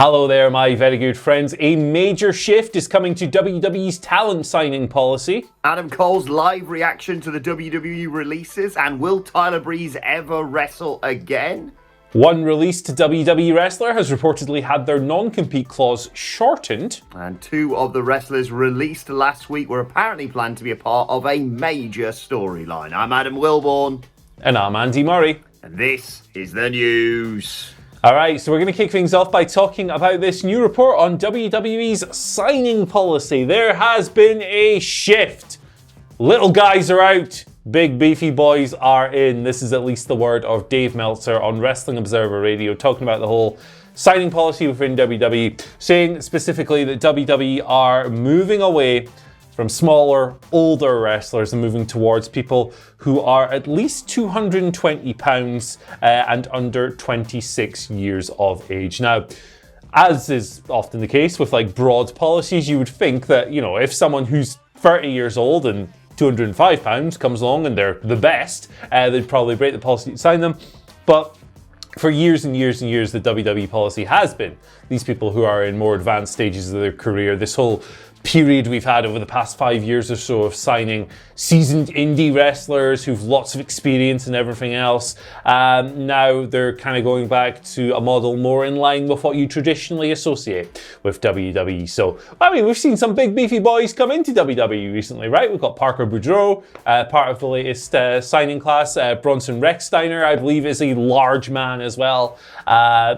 Hello there, my very good friends. A major shift is coming to WWE's talent signing policy. Adam Cole's live reaction to the WWE releases, and will Tyler Breeze ever wrestle again? One released WWE wrestler has reportedly had their non-compete clause shortened. And two of the wrestlers released last week were apparently planned to be a part of a major storyline. I'm Adam Wilborn. And I'm Andy Murray. And this is the news. Alright, so we're going to kick things off by talking about this new report on WWE's signing policy. There has been a shift. Little guys are out. Big beefy boys are in. This is at least the word of Dave Meltzer on Wrestling Observer Radio, talking about the whole signing policy within WWE, saying specifically that WWE are moving away from smaller, older wrestlers and moving towards people who are at least 220 pounds and under 26 years of age. Now, as is often the case with like broad policies, you would think that, you know, if someone who's 30 years old and 205 pounds comes along and they're the best, they'd probably break the policy to sign them. But for years and years and years, the WWE policy has been these people who are in more advanced stages of their career. This whole period we've had over the past 5 years or so of signing seasoned indie wrestlers who've lots of experience and everything else. Now they're kind of going back to a model more in line with what you traditionally associate with WWE. So, I mean, we've seen some big beefy boys come into WWE recently, right? We've got Parker Boudreaux, part of the latest signing class. Bronson Rechsteiner, I believe, is a large man as well.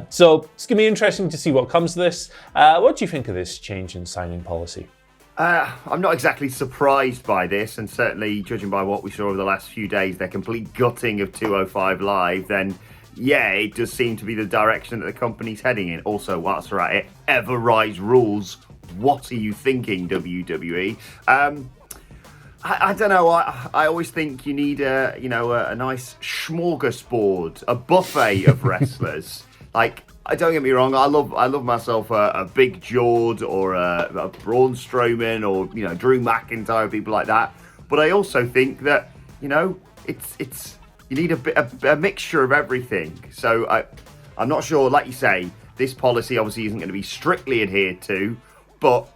So it's going to be interesting to see what comes to this. What do you think of this change in signing policy? I'm not exactly surprised by this, and certainly judging by what we saw over the last few days, their complete gutting of 205 Live, then yeah, it does seem to be the direction that the company's heading in. Also, whilst we're at it, ever rise rules. What are you thinking, WWE? I don't know. I always think you need a nice smorgasbord, a buffet of wrestlers. Like, don't get me wrong, I love myself a Big Jord or a Braun Strowman or, you know, Drew McIntyre, people like that. But I also think that, you know, it's you need a mixture of everything. So I'm not sure, like you say, this policy obviously isn't going to be strictly adhered to, but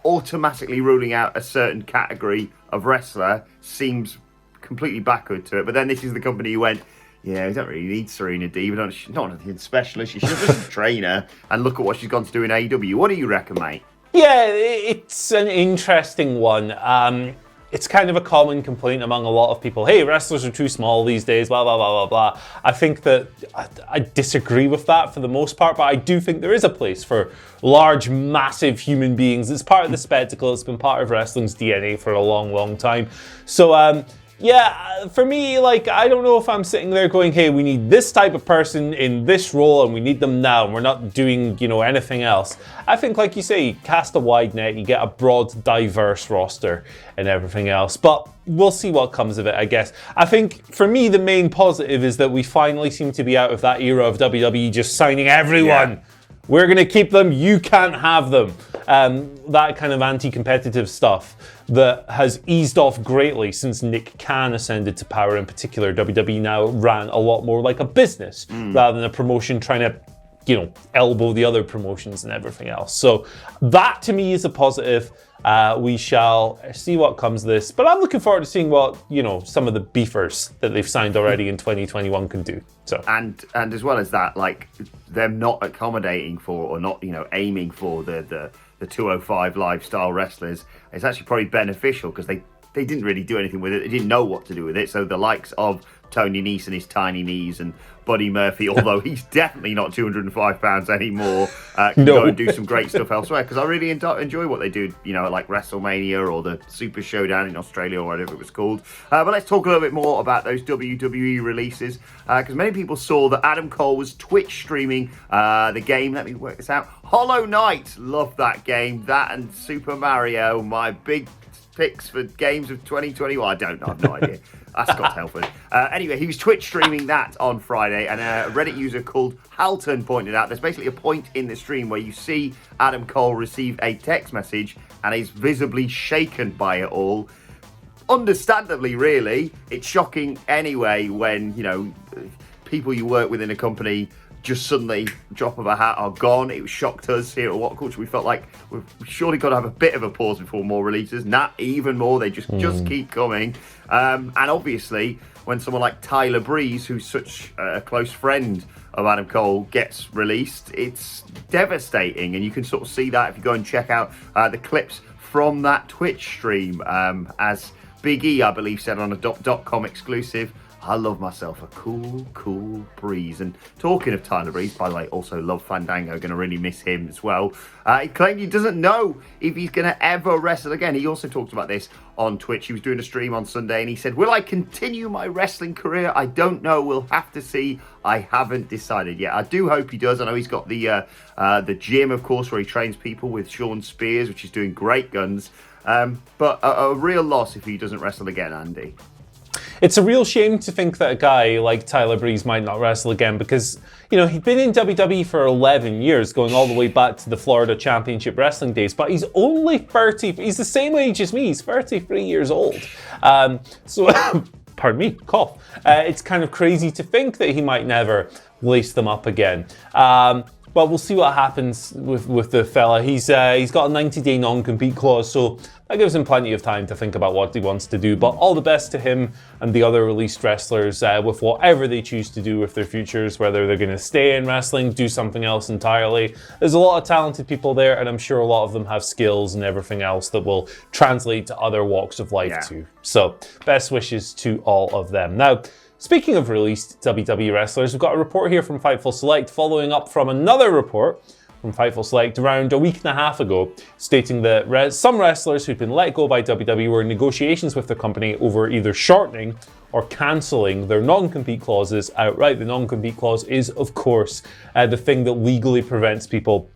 automatically ruling out a certain category of wrestler seems completely backward to it. But then this is the company who went, yeah, we don't really need Serena Deeb. She's not anything specialist. She's just a trainer. And look at what she's gone to do in AEW. What do you reckon, mate? Yeah, it's an interesting one. It's kind of a common complaint among a lot of people. Hey, wrestlers are too small these days, blah, blah, blah, blah, blah. I think that I disagree with that for the most part, but I do think there is a place for large, massive human beings. It's part of the spectacle. It's been part of wrestling's DNA for a long, long time. So, yeah, for me, like, I don't know if I'm sitting there going, hey, we need this type of person in this role and we need them now and we're not doing, you know, anything else. I think, like you say, you cast a wide net, you get a broad, diverse roster and everything else. But we'll see what comes of it, I guess. I think, for me, the main positive is that we finally seem to be out of that era of WWE just signing everyone. Yeah. We're going to keep them, you can't have them. That kind of anti-competitive stuff that has eased off greatly since Nick Khan ascended to power in particular. WWE now ran a lot more like a business rather than a promotion trying to, you know, elbow the other promotions and everything else. So that to me is a positive. We shall see what comes of this, but I'm looking forward to seeing what, you know, some of the beefers that they've signed already in 2021 can do. So and as well as that, like, them not accommodating for or not, you know, aiming for the 205 lifestyle wrestlers, it's actually probably beneficial because they didn't really do anything with it. They didn't know what to do with it. So the likes of Tony Nese and his tiny knees and Buddy Murphy, although he's definitely not 205 pounds anymore, can go and do some great stuff elsewhere, because I really enjoy what they do, you know, like WrestleMania or the Super Showdown in Australia or whatever it was called. But let's talk a little bit more about those WWE releases, because many people saw that Adam Cole was Twitch streaming the game, let me work this out, Hollow Knight. Love that game. That and Super Mario, my big picks for games of 2021. I don't know, I've no idea. That's Scott Telford. Anyway, he was Twitch streaming that on Friday, and a Reddit user called Halton pointed out there's basically a point in the stream where you see Adam Cole receive a text message and is visibly shaken by it all. Understandably, really. It's shocking anyway when, you know, people you work with in a company just suddenly, drop of a hat, are gone. It shocked us here at WhatCulture. We felt like we've surely got to have a bit of a pause before more releases. Not even more. They just keep coming. And obviously, when someone like Tyler Breeze, who's such a close friend of Adam Cole, gets released, it's devastating. And you can sort of see that if you go and check out the clips from that Twitch stream. As Big E, I believe, said on a .com exclusive, I love myself a cool Breeze. And talking of Tyler Breeze, by the way, also love Fandango, going to really miss him as well. He claimed he doesn't know if he's going to ever wrestle again. He also talked about this on Twitch. He was doing a stream on Sunday and he said, will I continue my wrestling career? I don't know. We'll have to see. I haven't decided yet. I do hope he does. I know he's got the gym, of course, where he trains people with Sean Spears, which is doing great guns. But a real loss if he doesn't wrestle again, Andy. It's a real shame to think that a guy like Tyler Breeze might not wrestle again because, you know, he'd been in WWE for 11 years, going all the way back to the Florida Championship Wrestling days, but he's only 30. He's the same age as me. He's 33 years old. So, pardon me, cough. It's kind of crazy to think that he might never lace them up again. But we'll see what happens with the fella. He's got a 90-day non-compete clause, so that gives him plenty of time to think about what he wants to do. But all the best to him and the other released wrestlers with whatever they choose to do with their futures, whether they're going to stay in wrestling, do something else entirely. There's a lot of talented people there, and I'm sure a lot of them have skills and everything else that will translate to other walks of life too. So best wishes to all of them. Now, speaking of released WWE wrestlers, we've got a report here from Fightful Select following up from another report from Fightful Select around a week and a half ago, stating that some wrestlers who'd been let go by WWE were in negotiations with the company over either shortening or cancelling their non-compete clauses outright. The non-compete clause is, of course, the thing that legally prevents people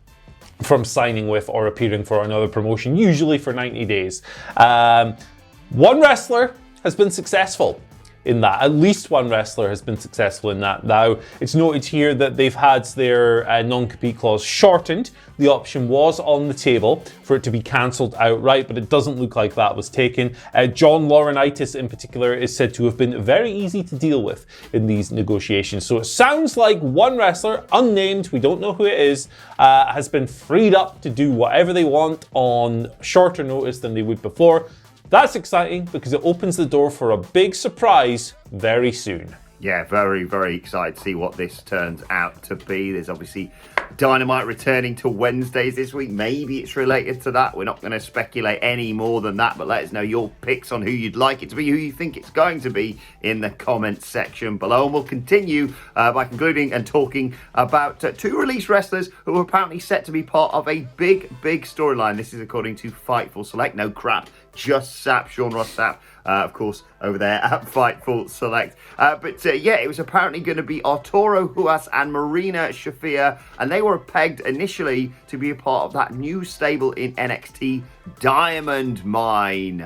from signing with or appearing for another promotion, usually for 90 days. One wrestler has been successful in that. At least one wrestler has been successful in that. Now, it's noted here that they've had their non-compete clause shortened. The option was on the table for it to be cancelled outright, but it doesn't look like that was taken. John Laurinaitis in particular is said to have been very easy to deal with in these negotiations. So it sounds like one wrestler, unnamed, we don't know who it is, has been freed up to do whatever they want on shorter notice than they would before. That's exciting because it opens the door for a big surprise very soon. Yeah, very, very excited to see what this turns out to be. There's obviously Dynamite returning to Wednesdays this week. Maybe it's related to that. We're not going to speculate any more than that, but let us know your picks on who you'd like it to be, who you think it's going to be in the comments section below. And we'll continue by concluding and talking about two released wrestlers who are apparently set to be part of a big storyline. This is according to Fightful Select. No crap, just Sapp, Sean Ross Sapp. Of course, over there at Fightful Select. But it was apparently going to be Arturo Huas and Marina Shafir, and they were pegged initially to be a part of that new stable in NXT, Diamond Mine.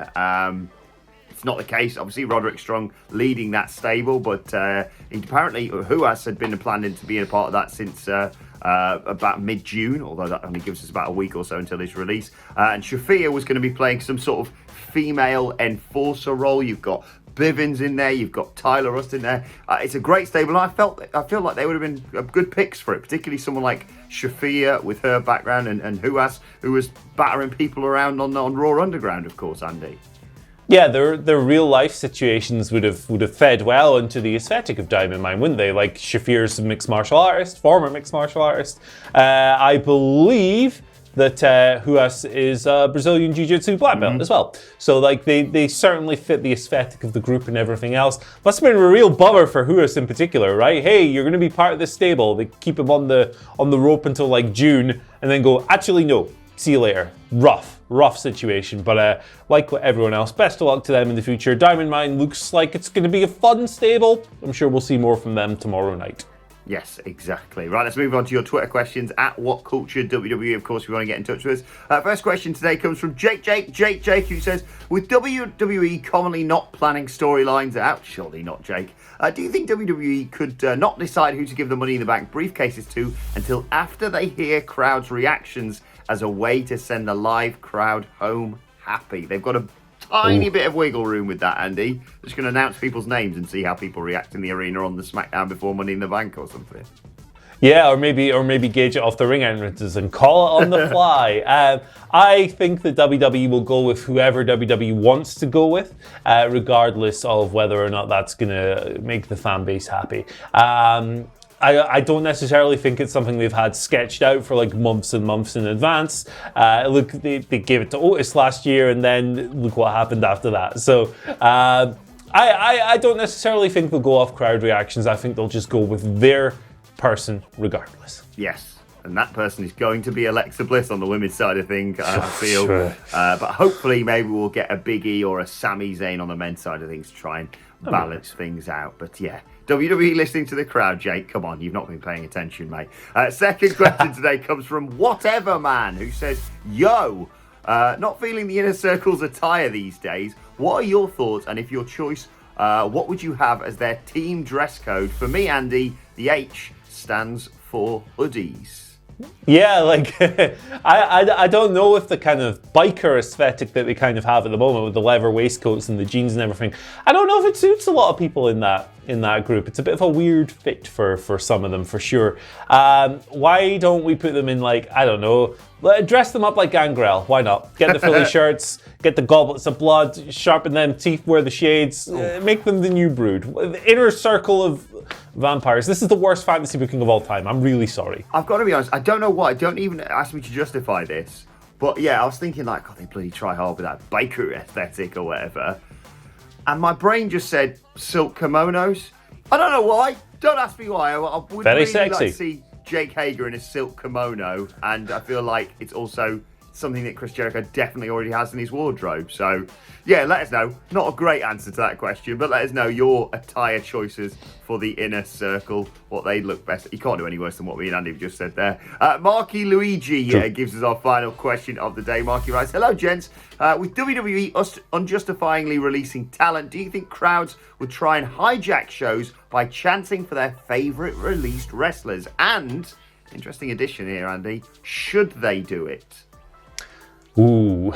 It's not the case. Obviously, Roderick Strong leading that stable, but apparently Huas had been planning to be a part of that since about mid-June, although that only gives us about a week or so until his release. And Shafir was going to be playing some sort of female enforcer role. You've got Bivens in there, you've got Tyler Rust in there. It's a great stable, and I feel like they would have been good picks for it, particularly someone like Shafir with her background and Huas, who was battering people around on Raw Underground, of course, Andy. Yeah, their real life situations would have fed well into the aesthetic of Diamond Mine, wouldn't they? Like Shafir's a mixed martial artist, former mixed martial artist. I believe that Huas is a Brazilian Jiu-Jitsu black belt as well. So like they certainly fit the aesthetic of the group and everything else. Must have been a real bummer for Huas in particular, right? Hey, you're going to be part of this stable. They keep him on the rope until like June, and then go, actually no, see you later. Rough situation, but like everyone else, best of luck to them in the future. Diamond Mine looks like it's going to be a fun stable. I'm sure we'll see more from them tomorrow night. Yes, exactly. Right, let's move on to your Twitter questions at WhatCulture WWE. Of course, if you want to get in touch with us. First question today comes from Jake, who says, with WWE commonly not planning storylines out, surely not Jake, do you think WWE could not decide who to give the Money in the Bank briefcases to until after they hear crowds' reactions as a way to send the live crowd home happy? They've got a tiny bit of wiggle room with that, Andy. Just going to announce people's names and see how people react in the arena on the SmackDown before Money in the Bank or something. Yeah, or maybe gauge it off the ring entrances and call it on the fly. I think that WWE will go with whoever WWE wants to go with, regardless of whether or not that's going to make the fan base happy. I don't necessarily think it's something they've had sketched out for like months and months in advance. Look, they gave it to Otis last year, and then look what happened after that. So I don't necessarily think they'll go off crowd reactions. I think they'll just go with their person regardless. Yes, and that person is going to be Alexa Bliss on the women's side of things, I feel. Sure. But hopefully maybe we'll get a Big E or a Sami Zayn on the men's side of things to try and balance things out. But yeah, WWE listening to the crowd, Jake. Come on, you've not been paying attention, mate. Second question today comes from Whatever Man, who says, yo, not feeling the Inner Circle's attire these days. What are your thoughts? And if your choice, what would you have as their team dress code? For me, Andy, the H stands for hoodies. Yeah, like I don't know if the kind of biker aesthetic that they kind of have at the moment with the leather waistcoats and the jeans and everything, I don't know if it suits a lot of people in that group. It's a bit of a weird fit for some of them, for sure. Why don't we put them in, like, I don't know, dress them up like Gangrel? Why not? Get the Philly shirts, get the goblets of blood, sharpen them teeth, wear the shades, make them the new Brood. The Inner Circle of vampires. This is the worst fantasy booking of all time. I'm really sorry. I've got to be honest, I don't know why. Don't even ask me to justify this. But yeah, I was thinking like, oh, they bloody try hard with that biker aesthetic or whatever. And my brain just said silk kimonos. I don't know why. Don't ask me why. I would Very really sexy. like to see Jake Hager in a silk kimono. And I feel like it's also something that Chris Jericho definitely already has in his wardrobe. So yeah, let us know. Not a great answer to that question, but let us know your attire choices for the Inner Circle, what they look best. You can't do any worse than what me and Andy have just said there. Marky Luigi gives us our final question of the day. Marky writes, hello, gents. With WWE unjustifiably releasing talent, do you think crowds would try and hijack shows by chanting for their favourite released wrestlers? And, interesting addition here, Andy, should they do it? Ooh,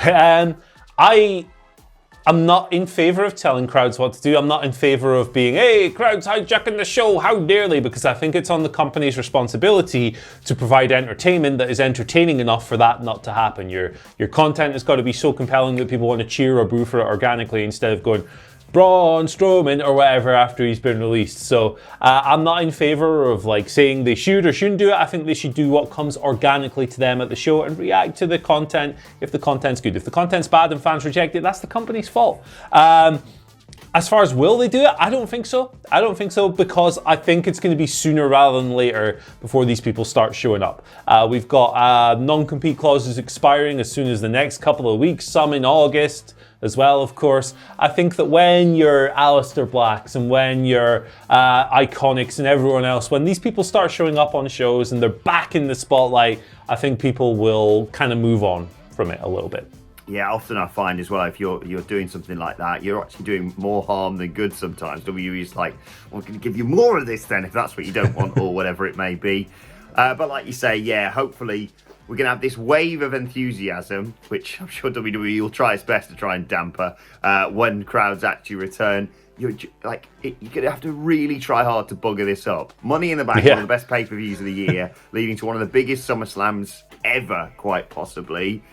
I'm not in favour of telling crowds what to do. I'm not in favour of being, hey, crowds hijacking the show, how dare they? Because I think it's on the company's responsibility to provide entertainment that is entertaining enough for that not to happen. Your content has got to be so compelling that people want to cheer or boo for it organically instead of going, Braun Strowman or whatever after he's been released. So I'm not in favour of like saying they should or shouldn't do it. I think they should do what comes organically to them at the show and react to the content if the content's good. If the content's bad and fans reject it, that's the company's fault. As far as will they do it, I don't think so. I don't think so because I think it's going to be sooner rather than later before these people start showing up. We've got non-compete clauses expiring as soon as the next couple of weeks, some in August as well, of course. I think that when you're Aleister Blacks and when you're Iconics and everyone else, when these people start showing up on shows and they're back in the spotlight, I think people will kind of move on from it a little bit. Yeah, often I find as well, if you're doing something like that, you're actually doing more harm than good sometimes. WWE is like, well, we're going to give you more of this then, if that's what you don't want, or whatever it may be. But like you say, yeah, hopefully we're going to have this wave of enthusiasm, which I'm sure WWE will try its best to try and damper when crowds actually return. You're going to have to really try hard to bugger this up. Money in the Bank, one of the best pay-per-views of the year, leading to one of the biggest SummerSlams ever, quite possibly.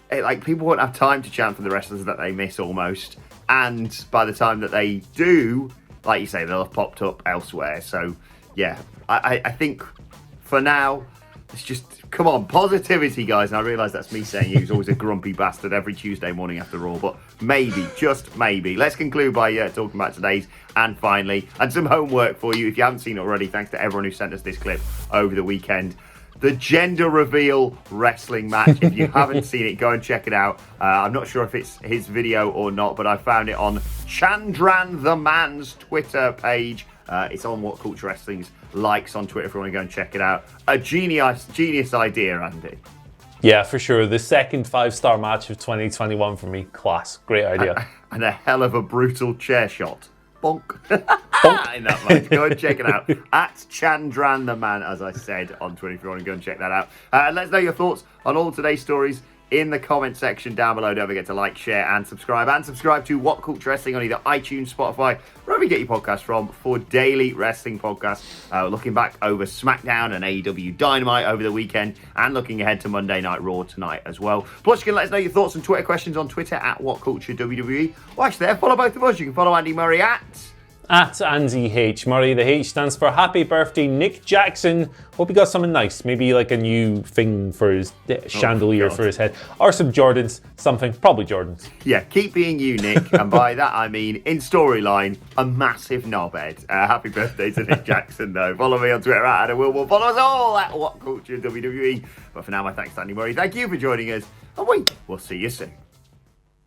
People won't have time to chant for the wrestlers that they miss almost. And by the time that they do, like you say, they'll have popped up elsewhere. So, yeah, I think for now, it's just, come on, positivity, guys. And I realise that's me saying he's always a grumpy bastard every Tuesday morning after Raw. But maybe, just maybe. Let's conclude by talking about today's and finally, and some homework for you if you haven't seen it already. Thanks to everyone who sent us this clip over the weekend. The gender reveal wrestling match. If you haven't seen it, go and check it out. I'm not sure if it's his video or not, but I found it on Chandran the Man's Twitter page. It's on WhatCulture Wrestling's likes on Twitter if you want to go and check it out. A genius idea, Andy. Yeah, for sure. The second 5-star match of 2021 for me. Class. Great idea. And a hell of a brutal chair shot. Bonk. Bonk. In that match. Go and check it out. At Chandran the Man, as I said on Twitter, if you want to go and check that out. Let us know your thoughts on all today's stories in the comment section down below. Don't forget to like, share, and subscribe. And subscribe to What Culture Wrestling on either iTunes, Spotify, wherever you get your podcasts from, for daily wrestling podcasts. Looking back over SmackDown and AEW Dynamite over the weekend, and looking ahead to Monday Night Raw tonight as well. Plus, you can let us know your thoughts and Twitter questions on Twitter at WhatCultureWWE. Or actually, follow both of us. You can follow Andy Murray at Andy H. Murray. The H stands for Happy Birthday, Nick Jackson. Hope he got something nice. Maybe like a new thing for his chandelier for his head. Or some Jordans. Something. Probably Jordans. Yeah, keep being you, Nick. And by that, I mean, in storyline, a massive knobhead. Happy birthday to Nick Jackson, though. Follow me on Twitter at Adam Wilmore. Follow us all at What Culture WWE. But for now, my thanks to Andy Murray. Thank you for joining us. And we'll see you soon.